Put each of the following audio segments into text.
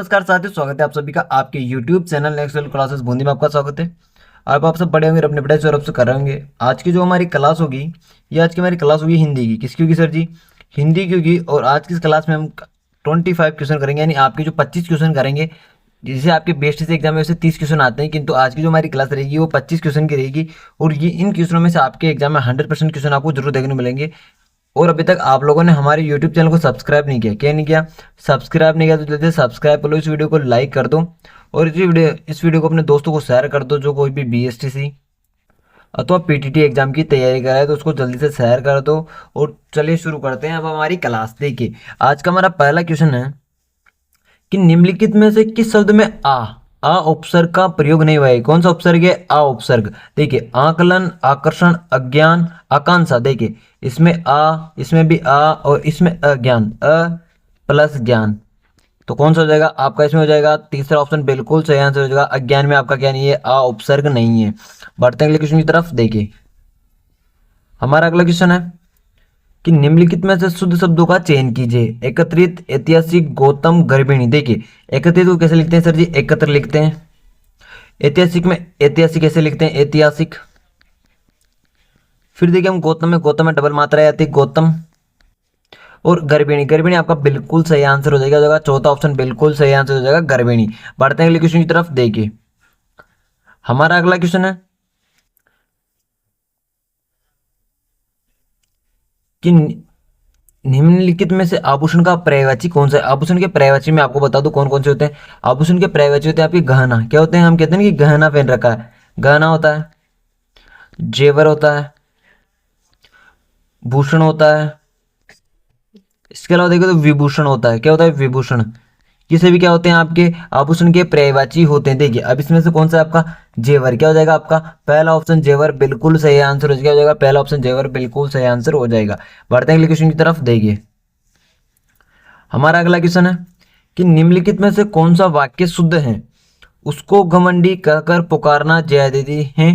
नमस्कार साथियों, स्वागत है आप सभी का आपके YouTube channel next level classes Bundi में। आपका स्वागत है। आप सब पढ़े होंगे, अपने पढ़ाई से और आपसे कर रहे होंगे। आज की जो हमारी क्लास होगी, ये आज की हमारी क्लास होगी हिंदी की। किसकी होगी सर जी? हिंदी की होगी। और आज की इस क्लास में हम 25 क्वेश्चन करेंगे, यानी आपके जो 25 क्वेश्चन करेंगे। जैसे आपके बेस्ट से एग्जाम में वैसे 30 क्वेश्चन आते हैं, किंतु आज की जो हमारी क्लास रहेगी वो 25 क्वेश्चन की रहेगी। और ये इन क्वेश्चनों में से आपके एग्जाम में 100% क्वेश्चन आपको जरूर देखने को मिलेंगे। और अभी तक आप लोगों ने हमारे YouTube चैनल को सब्सक्राइब नहीं किया, क्या नहीं किया? सब्सक्राइब नहीं किया तो जल्दी सब्सक्राइब कर लो, इस वीडियो को लाइक कर दो और इस वीडियो को अपने दोस्तों को शेयर कर दो, जो कोई भी BSTC अथवा PTT एग्जाम की तैयारी कर रहा है तो उसको जल्दी से शेयर कर दो। और चलिए शुरू करते हैं अब हमारी क्लास। देखिए आज का हमारा पहला क्वेश्चन है कि निम्नलिखित में से किस शब्द में आ उपसर्ग का प्रयोग नहीं हुआ है? कौन सा उपसर्ग है? आ उपसर्ग। देखिए आकलन, आकर्षण, अज्ञान, आकांक्षा। देखिए इसमें इसमें भी और इसमें अज्ञान, प्लस ज्ञान। तो कौन सा हो जाएगा आपका? इसमें हो जाएगा तीसरा ऑप्शन बिल्कुल सही आंसर हो जाएगा। अज्ञान में आपका क्या नहीं है? आ उपसर्ग नहीं है। बढ़ते हैं अगले क्वेश्चन की तरफ। देखिए हमारा अगला क्वेश्चन है कि निम्नलिखित में से शुद्ध शब्दों का चयन कीजिए। एकत्रित, ऐतिहासिक, गौतम, गर्भिणी। देखिए एकत्रित को कैसे लिखते हैं सर जी? एकत्र लिखते हैं। ऐतिहासिक में ऐतिहासिक कैसे लिखते हैं? ऐतिहासिक। फिर देखिए हम गौतम में डबल मात्रा है आती, गौतम। और गर्भिणी, गर्भिणी आपका बिल्कुल सही आंसर हो जाएगा। चौथा ऑप्शन बिल्कुल सही आंसर हो जाएगा, गर्भिणी। बढ़ते हैं अगले क्वेश्चन की तरफ। देखिए हमारा अगला क्वेश्चन है कि निम्नलिखित में से आभूषण का पर्यायवाची कौन सा है? आभूषण के पर्यायवाची में आपको बता दूं कौन कौन से होते हैं। आभूषण के पर्यायवाची होते हैं आपके गहना। क्या होते हैं? हम कहते हैं कि गहना पहन रखा है, गहना होता है। जेवर होता है, भूषण होता है। इसके अलावा देखो तो विभूषण होता है। क्या होता है? विभूषण। ये सभी क्या होते हैं? आपके आभूषण के पर्यायवाची होते हैं। देखिए अब इसमें से कौन सा है आपका? जेवर। क्या हो जाएगा आपका? पहला ऑप्शन जेवर बिल्कुल सही आंसर हो जाएगा। पहला ऑप्शन जेवर बिल्कुल सही आंसर हो जाएगा। बढ़ते हैं अगले क्वेश्चन की तरफ। देखिए हमारा अगला क्वेश्चन है कि निम्नलिखित में से कौन सा वाक्य शुद्ध है? उसको घमंडी कहकर पुकारना जायज़ है।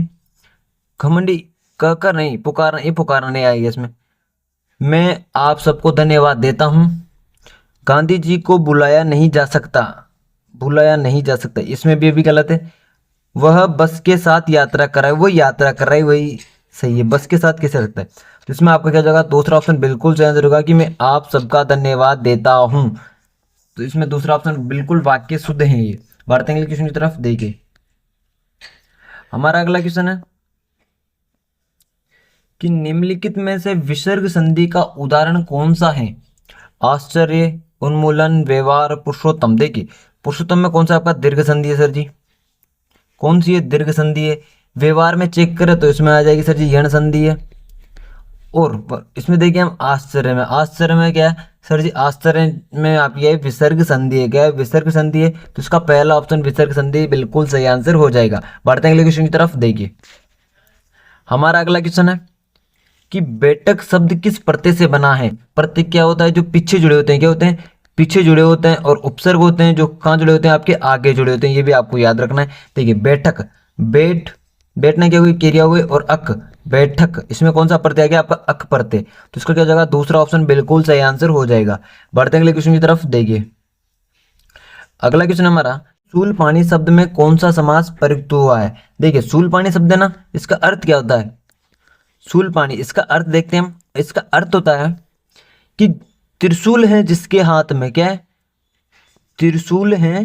घमंडी कहकर नहीं, पुकारना। ये पुकारना नहीं आएगा इसमें। मैं आप सबको धन्यवाद देता हूं। गांधी जी को बुलाया नहीं जा सकता, बुलाया नहीं जा सकता। इसमें भी अभी गलत है। वह बस के साथ यात्रा कर रहा है, वो यात्रा कर रहा है, वही सही है। बस के साथ कैसे लगता है? तो इसमें आपका क्या जाएगा? दूसरा ऑप्शन बिल्कुल सही आंसर होगा कि मैं आप सबका धन्यवाद देता हूं। तो इसमें दूसरा ऑप्शन बिल्कुल वाक्य शुद्ध है ये। बढ़ते हैं क्वेश्चन की तरफ। देखिए हमारा अगला क्वेश्चन है कि निम्नलिखित में से विसर्ग संधि का उदाहरण कौन सा है? आश्चर्य, उन्मूलन, व्यवहार, पुरुषोत्तम। देखिए पुरुषोत्तम में कौन सा आपका दीर्घ संधि है सर जी? कौन सी है? दीर्घ संधि है। व्यवहार में चेक करें तो इसमें आ जाएगी सर जी यण संधि है। और इसमें देखिए हम आश्चर्य में क्या है सर जी? आश्चर्य में आपकी है विसर्ग संधि है। क्या है? विसर्ग संधि है। तो इसका पहला ऑप्शन विसर्ग संधि बिल्कुल सही आंसर हो जाएगा। बढ़ते हैं अगले क्वेश्चन की तरफ। देखिए हमारा अगला क्वेश्चन है कि बेटक शब्द किस प्रत्यय से बना है? प्रत्यय क्या होता है? जो पीछे जुड़े होते हैं। क्या होते हैं? पीछे जुड़े होते हैं। और उपसर्ग होते हैं जो कहाँ जुड़े होते हैं? आपके आगे जुड़े होते हैं। ये भी आपको याद रखना है। देखिए बैठक, बैठना क्या हुई? क्रिया हुई। और अक, बैठक, इसमें कौन सा प्रत्यय आ गया आपका? अक प्रत्यय। तो इसका क्या हो जाएगा? दूसरा ऑप्शन बिल्कुल सही आंसर हो जाएगा। बढ़ते हैं अगले क्वेश्चन की तरफ। देखिए अगला क्वेश्चन हमारा, शूल पानी शब्द में कौन सा समास प्रयुक्त हुआ है? देखिए शूल पानी शब्द है ना, इसका अर्थ क्या होता है? शूल पानी, इसका अर्थ देखते हैं हम। इसका अर्थ होता है कि त्रिशूल है जिसके हाथ में, क्या है? त्रिशूल है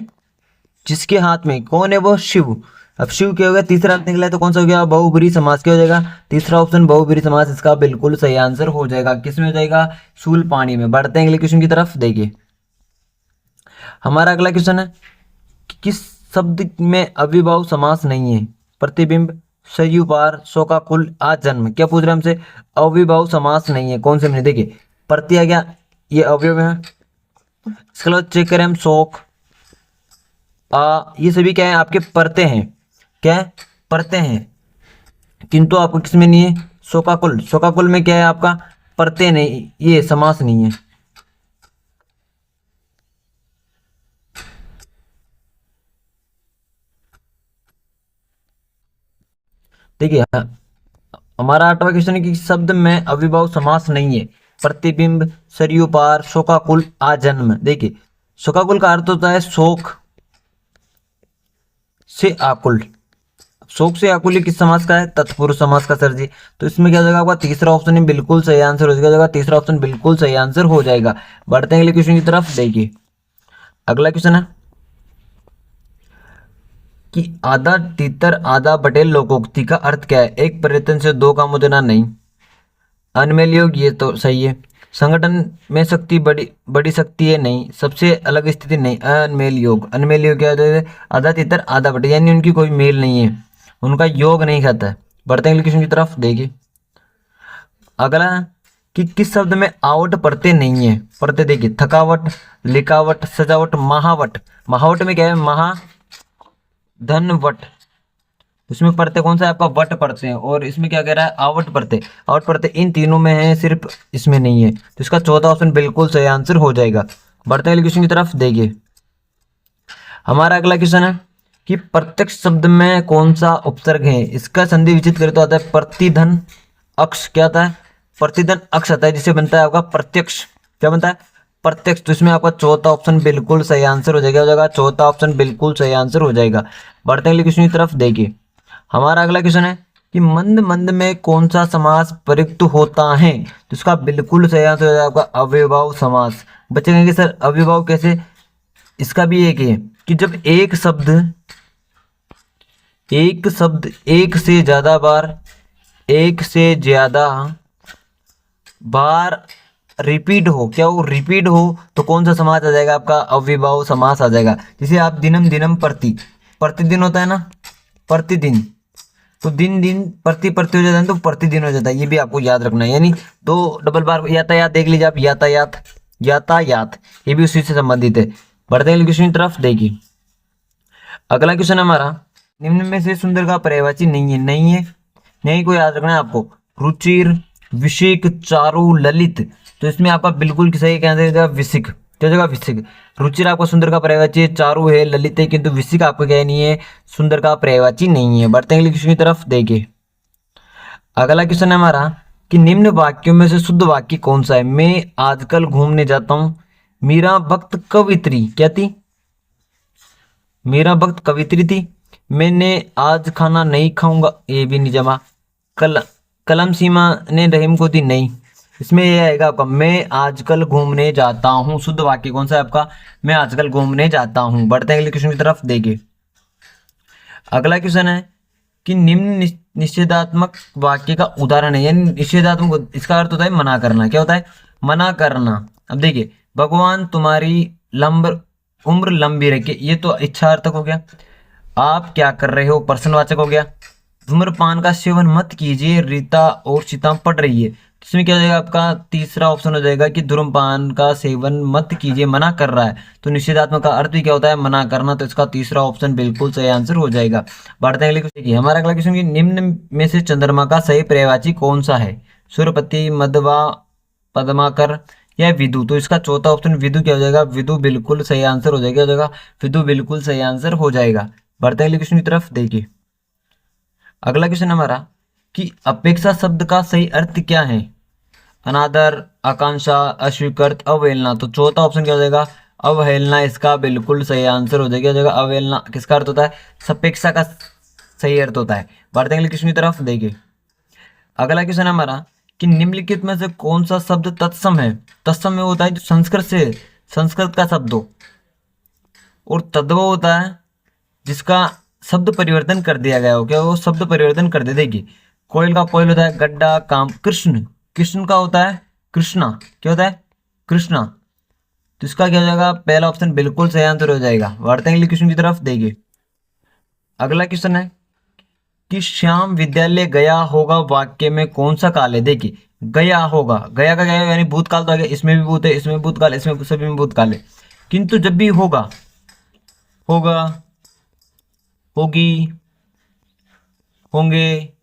जिसके हाथ में। कौन है वो? शिव। अब शिव क्या हो गया? तीसरा अर्थ निकला है तो कौन सा हो गया? बहुब्रीहि समास। क्या हो जाएगा? तीसरा ऑप्शन बहुब्रीहि समास इसका बिल्कुल सही आंसर हो जाएगा। किसमें हो जाएगा? शूल पानी में। बढ़ते हैं अगले क्वेश्चन की तरफ। देखिए हमारा अगला क्वेश्चन है कि किस शब्द में अव्ययभाव समास नहीं है? प्रतिबिंब, सयुपार, शोकाकुल, आजन्म। क्या पूछ रहे हैं हमसे? अव्ययभाव समास नहीं है। कौन से में? देखिए प्रत्यय आ गया, ये अवयव है। इसके अलावा चेक करें हम, शोक, ये सभी क्या है? आपके प्रत्यय हैं। क्या है? प्रत्यय हैं। किंतु आपको किसमें नहीं है? शोकाकुल। शोकाकुल में क्या है आपका? प्रत्यय नहीं, ये समास नहीं है। देखिए हमारा आठवां क्वेश्चन है कि शब्द में अव्ययभाव समास नहीं है। प्रतिबिंब, सरयू पार, शोकाकुल, आजन्म। देखिए शोकाकुल का अर्थ होता है शोक से आकुल। शोक से आकुल ये किस समास का है? तत्पुरुष समास का सर जी। तो इसमें क्या हो जाएगा आपका तीसरा ऑप्शन ही बिल्कुल सही आंसर हो जाएगा। तीसरा ऑप्शन बिल्कुल सही आंसर हो जाएगा। बढ़ते हैं अगले क्वेश्चन की तरफ। देखिए अगला क्वेश्चन है कि आधा तीतर आधा बटेल लोकोक्ति का अर्थ क्या है? एक परिवर्तन से दो काम हो जाना नहीं। अनमेल योग ये तो सही है। संगठन में शक्ति बड़ी बड़ी शक्ति है नहीं। सबसे अलग स्थिति नहीं। अनमेल योग। अनमेल योग क्या होता है? आधा तीतर आधा बटेल, यानी उनकी कोई मेल नहीं है, उनका योग नहीं खाता है। बढ़ते हैं क्वेश्चन की तरफ। देखिए अगला कि किस शब्द में आवट प्रत्यय नहीं है? प्रत्यय देखिए थकावट, लिखावट, सजावट, महावट। महावट में क्या है? महा धन वट। उसमें प्रत्यय कौन सा है आपका? वट प्रत्यय। और इसमें क्या कह रहा है? आवट प्रत्यय। आवट प्रत्यय इन तीनों में है, सिर्फ इसमें नहीं है। तो इसका चौथा ऑप्शन बिल्कुल सही आंसर हो जाएगा। बढ़ते हैं क्वेश्चन की तरफ। देखिए हमारा अगला क्वेश्चन है कि प्रत्यक्ष शब्द में कौन सा उपसर्ग है? इसका संधि विचित करें तो आता है प्रतिधन अक्ष। क्या आता है? प्रतिधन अक्ष आता है, जिसे बनता है आपका प्रत्यक्ष। क्या बनता है? प्रत्यक्ष। तो इसमें आपका चौथा ऑप्शन बिल्कुल सही आंसर हो जाएगा। चौथा ऑप्शन बिल्कुल सही आंसर हो जाएगा। बढ़ते हैं क्वेश्चन की तरफ। देखिए हमारा अगला क्वेश्चन है कि मंद मंद में कौन सा समास प्रयुक्त होता है? तो इसका बिल्कुल सही आंसर हो जाएगा आपका अव्ययभाव समास। बच्चे कहेंगे सर अव्ययभाव कैसे? इसका भी एक है कि जब एक शब्द एक से ज्यादा बार रिपीट हो, क्या वो रिपीट हो, तो कौन सा समास आ जाएगा आपका? अव्ययभाव समास आ जाएगा। जैसे आप दिनम दिनम प्रति, प्रतिदिन होता है ना, प्रतिदिन, तो दिन दिन प्रति प्रति हो जाता है तो प्रतिदिन हो जाता है। ये भी आपको याद रखना है। यानी दो डबल बार यातायात देख लीजिए आप, यातायात यातायात, ये भी उसी से संबंधित है। बढ़ते हैं क्वेश्चन की तरफ। देखिए अगला क्वेश्चन हमारा निम्न में से सुंदर का पर्यायवाची नहीं है। नहीं को याद रखना है आपको। रुचिर, विशिक, चारु, ललित। तो इसमें आपका बिल्कुल सही क्या आंसर? विशिक। क्या जगह? विशिक। रुचिर आपका सुंदर का पर्यायवाची है, चारु है, ललित है, किंतु विशिक आपका क्या नहीं है? सुंदर का पर्यायवाची नहीं है। बढ़ते हैं क्वेश्चन की तरफ। देखिए अगला क्वेश्चन है हमारा कि निम्न वाक्यों में से शुद्ध वाक्य कौन सा है? मैं आजकल घूमने जाता हूं। मीरा भक्त कवित्री क्या थी? मीरा भक्त कवित्री थी। मैंने आज खाना नहीं खाऊंगा, ये भी नहीं जमा। कलम सीमा ने रहीम को दी नहीं। इसमें ये आएगा आपका मैं आजकल घूमने जाता हूँ। शुद्ध वाक्य कौन सा है आपका? मैं आजकल घूमने जाता हूँ। बढ़ते हैं अगले क्वेश्चन की तरफ। देखिए अगला क्वेश्चन है कि निम्न निषेधात्मक वाक्य का उदाहरण है। यानी निषेधात्मक, इसका अर्थ होता है मना करना। क्या होता है? मना करना। अब देखिए भगवान तुम्हारी उम्र लंबी रखे, ये तो इच्छार्थक हो गया। आप क्या कर रहे हो? प्रश्नवाचक हो गया। धूम्रपान का सेवन मत कीजिए, रीता और सीता पढ़ रही है। इसमें क्या हो जाएगा आपका? तीसरा ऑप्शन हो जाएगा कि धूम्रपान का सेवन मत कीजिए, मना कर रहा है। तो निषेधात्मक का अर्थ भी क्या होता है? मना करना। तो इसका तीसरा ऑप्शन बिल्कुल सही आंसर हो जाएगा। बढ़ते हैं अगले क्वेश्चन की। हमारा अगला क्वेश्चन, निम्न में से चंद्रमा का सही पर्यायवाची कौन सा है? सूर्यपति, मधवा, पद्माकर या विदु। तो इसका चौथा ऑप्शन विदु क्या हो जाएगा? विदु बिल्कुल सही आंसर हो जाएगा। विदु बिल्कुल सही आंसर हो जाएगा। बढ़ते हैं अगले क्वेश्चन की तरफ। देखिए अगला क्वेश्चन हमारा कि अपेक्षा शब्द का सही अर्थ क्या है? अनादर, आकांक्षा, अस्वीकृत, अवहेलना। तो चौथा ऑप्शन क्या हो जाएगा? अवहेलना। इसका बिल्कुल सही आंसर हो जाएगा। अवहेलना किसका अर्थ होता है? सपेक्षा का सही अर्थ होता है। बढ़ते हैं क्वेश्चन की तरफ। देखिए अगला क्वेश्चन हमारा कि निम्नलिखित में से कौन सा शब्द तत्सम है? तत्सम में होता है जो संस्कृत का शब्द हो, और तद्भव होता है जिसका शब्द परिवर्तन कर दिया गया हो। क्या वो शब्द परिवर्तन कर दे? देखिए कोयल का कोयल होता है, गड्ढा, काम, कृष्ण का होता है कृष्णा। क्या होता है? कृष्णा। तो इसका क्या हो जाएगा? पहला ऑप्शन बिल्कुल सही आंसर हो जाएगा। बढ़ते हैं क्वेश्चन की तरफ। देखिए अगला क्वेश्चन है कि श्याम विद्यालय गया होगा वाक्य में कौन सा काल है? देखिए गया होगा, गया का गया यानी भूतकाल तो आ गया। इसमें भी भूत है, इसमें भूतकाल, इसमें सभी में भूतकाल है। किंतु जब भी होगा, होगी, होंगे,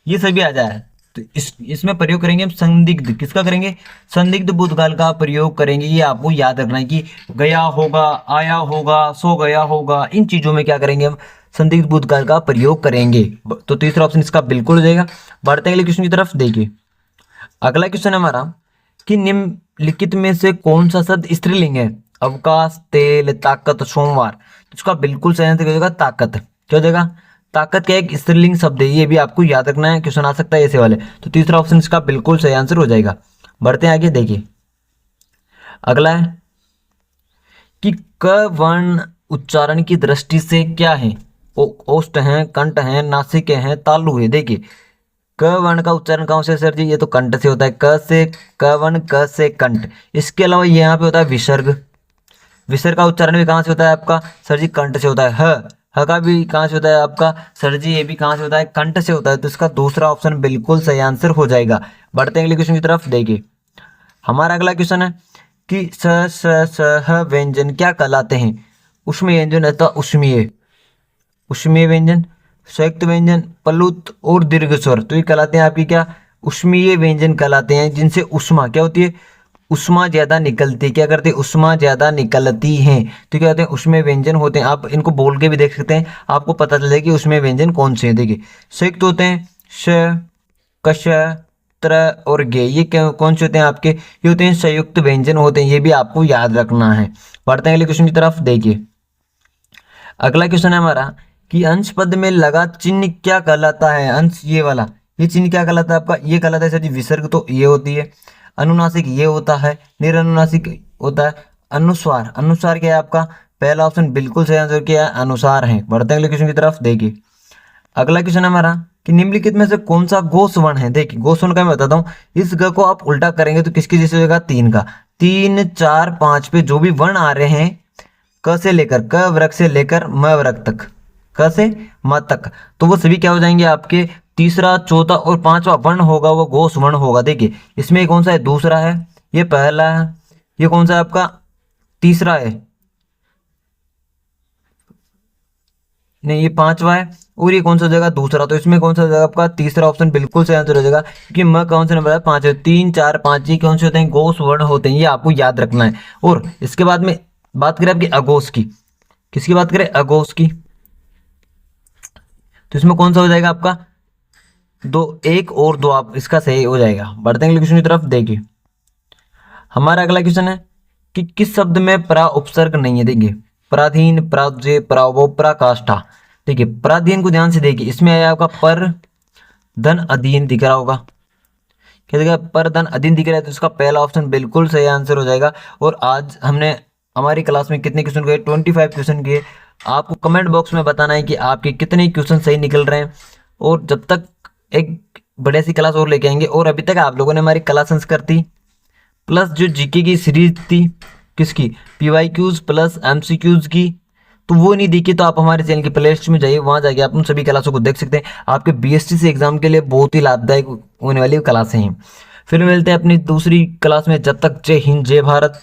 ये सभी आ जाए तो इसमें प्रयोग करेंगे हम संदिग्ध। किसका करेंगे? संदिग्ध भूतकाल का प्रयोग करेंगे। ये आपको याद रखना है कि गया होगा, आया होगा, सो गया होगा, इन चीजों में क्या करेंगे हम? संदिग्ध भूतकाल का प्रयोग करेंगे। तो तीसरा ऑप्शन इसका बिल्कुल हो जाएगा। बढ़ते हैं अगले क्वेश्चन की तरफ। देखिए अगला क्वेश्चन हमारा कि निम्नलिखित में से कौन सा शब्द स्त्रीलिंग है? अवकाश, तेल, ताकत, सोमवार। तो इसका बिल्कुल सही आंसर क्या हो जाएगा? ताकत। क्या हो जाएगा? ताकत का एक स्त्रीलिंग शब्द है, ये भी आपको याद रखना है, क्वेश्चन आ सकता है ऐसे वाले। तो तीसरा ऑप्शन इसका बिल्कुल सही आंसर हो जाएगा। बढ़ते हैं आगे, देखिए अगला है कि क वर्ण उच्चारण की दृष्टि से क्या है? ओष्ठ है, कंठ है, नासिक है, तालु है। देखिए क वर्ण का उच्चारण कहाँ से सर जी? ये तो कंठ से होता है, क से क वर्ण, क से कंठ। इसके अलावा यहाँ पे होता है विसर्ग। विसर्ग का उच्चारण भी कहाँ से होता है आपका? सर जी कंठ से होता है। ह का भी कहाँ से होता है आपका? सर जी ये भी कहाँ से होता है? कंठ से होता है। तो इसका दूसरा ऑप्शन बिल्कुल सही आंसर हो जाएगा। बढ़ते हैं अगले क्वेश्चन की तरफ। देखिए हमारा अगला क्वेश्चन है कि स स ह व्यंजन क्या कहलाते हैं? उष्मीय व्यंजन अथवा उष्मीय, उष्मीय व्यंजन, संयुक्त व्यंजन, प्लुत और दीर्घ स्वर। तो ये कहलाते हैं आपकी क्या? उष्मीय व्यंजन कहलाते हैं, जिनसे उष्मा क्या होती है? उष्मा ज्यादा निकलती है। क्या करते हैं? उष्मा ज्यादा निकलती है। तो क्या होते हैं? उष्मीय व्यंजन होते हैं। आप इनको बोल के भी देख सकते हैं, आपको पता चलेगा कि उष्मीय व्यंजन कौन से हैं। देखिए संयुक्त होते हैं श, कश, त्र और गे। ये कौन से होते हैं आपके? ये होते हैं संयुक्त व्यंजन होते हैं। ये भी आपको याद रखना है। बढ़ते हैं अगले क्वेश्चन की तरफ। देखिए अगला क्वेश्चन है हमारा कि अंश पद में लगा चिन्ह क्या कहलाता है? अंश ये वाला, ये चिन्ह क्या कहलाता है आपका? ये कहलाता है सर जी विसर्ग। तो ये होती है। अनुनासिक ये होता है। निरनुनासिक होता है। अनुस्वार, अनुस्वार क्या है आपका? पहला ऑप्शन बिल्कुल सही आंसर क्या है? अनुसार है। बढ़ते हैं अगले क्वेश्चन की तरफ। देखिए अगला क्वेश्चन है हमारा कि निम्नलिखित में से कौन सा गोस वर्ण है? देखिए गोस वर्ण का मैं बताता हूँ। इस ग को आप उल्टा करेंगे तो किसके जैसे हो जाएगा? तीन का। 3, 4, 5 पे जो भी वर्ण आ रहे हैं, क से लेकर, क वर्ग से लेकर म वर्ग तक, क से म तक, तो वो सभी क्या हो जाएंगे आपके? तीसरा, चौथा और पांचवा वर्ण होगा वो घोष वर्ण होगा। देखिए इसमें कौन सा है? दूसरा है, ये पहला है, ये कौन सा है आपका? तीसरा है, नहीं ये पांचवा है, और ये कौन सा हो जाएगा? दूसरा। तो इसमें कौन सा हो जाएगा आपका? तीसरा ऑप्शन बिल्कुल सही आंसर हो जाएगा, क्योंकि म कौन सा नंबर है? 5 है। 3, 4, 5 ये कौन से होते हैं? घोष वर्ण होते हैं। ये आपको याद रखना है। और इसके बाद में बात करें आपकी अघोष की। किसकी बात करें? अघोष की। तो इसमें कौन सा हो जाएगा आपका? दो, एक और दो, आप इसका सही हो जाएगा। बढ़ते हैं अगले क्वेश्चन की तरफ। देखिए हमारा अगला क्वेश्चन है कि किस शब्द में परा उपसर्ग नहीं है? देखिए पराधीन, पराजय, पराभव, पराकाष्ठा। देखिए पराधीन को ध्यान से देखिए, इसमें आया आपका पर धन अधीन दिख रहा होगा। क्या दिखा? पर धन अधीन दिख रहा है। तो इसका पहला ऑप्शन बिल्कुल सही आंसर हो जाएगा। और आज हमने हमारी क्लास में कितने क्वेश्चन किए? 25 क्वेश्चन किए। आपको कमेंट बॉक्स में बताना है कि आपके कितने क्वेश्चन सही निकल रहे हैं। और जब तक एक बड़े सी क्लास और लेके आएंगे। और अभी तक आप लोगों ने हमारी कला संस्कृति प्लस जो जीके की सीरीज थी, किसकी? पीवाईक्यूज प्लस एमसीक्यूज की, तो वो नहीं देखी तो आप हमारे चैनल की प्लेलिस्ट में जाइए, वहां जाके आप उन सभी क्लासों को देख सकते हैं। आपके बीएसटी एग्जाम के लिए बहुत ही लाभदायक होने वाली क्लासें हैं। फिर मिलते हैं अपनी दूसरी क्लास में। जब तक जय हिंद, जय भारत।